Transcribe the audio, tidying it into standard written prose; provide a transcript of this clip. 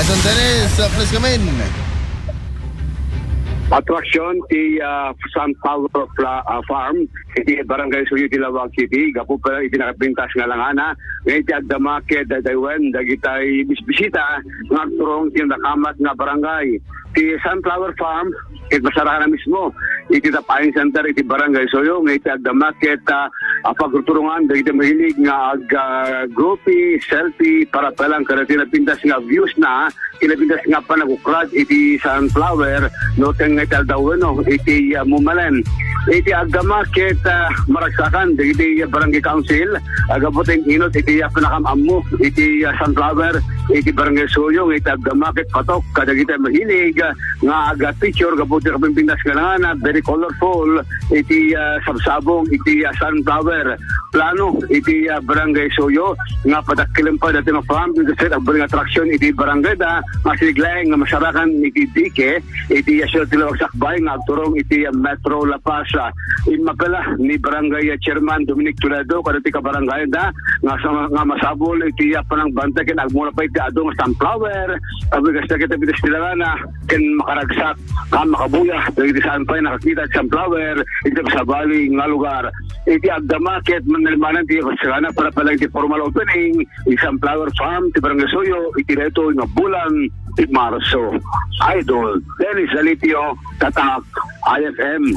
Idol Dennis, please come in. Atraksyon ti Sunflower Farm iti Barangay Suyo Dilawag City gapo pa iti nakapintas nga langana ngayon ti agdamake dadaywen dagitay bisbisita nga turong ti nakamat nga barangay ti Sunflower Farm iti basarahan na mismo iti Tapayan Center iti Barangay Suyo ngayon ti agdamake pagturungan dagitay mahilig nga groupie selfie para palang karati na pintas nga views na kinapintas nga pa nagukrad iti Sunflower no teng ital daw no iti Mumalen iti agdamakit maragsakan iti Barangay Council agaboteng inot iti panakamammo iti Sunflower iti Barangay Suyong iti agdamakit patok kadagita mahilig nga aga picture gabuti kapimpinas nga na very colorful iti sabsabong iti Sunflower plano iti Barangay Suyo nga padakilim pa dati ma-farm kasi ang barang attraction iti barangay da masiglaeng nga masarakan iti dike iti Yasyo Tilawag Sakbay nga agturong iti Metro La Paz mapela ni Barangay Chairman Dominic Toledo kadati ka barangay da nga masabol iti panang bantay ken agmula pa iti adong Sunflower abigas na kita bitis nila na ken makaragsak makabuya iti saan pa nakakita Sunflower iti sa bali nga lugar iti agdamakit manalimanan ti kasagana para pala iti formal opening iti Sunflower Farm ti Barangay Suyo iti reto nga bulan ti Marso. Idol Dennis Alitio, Tatak, IFM.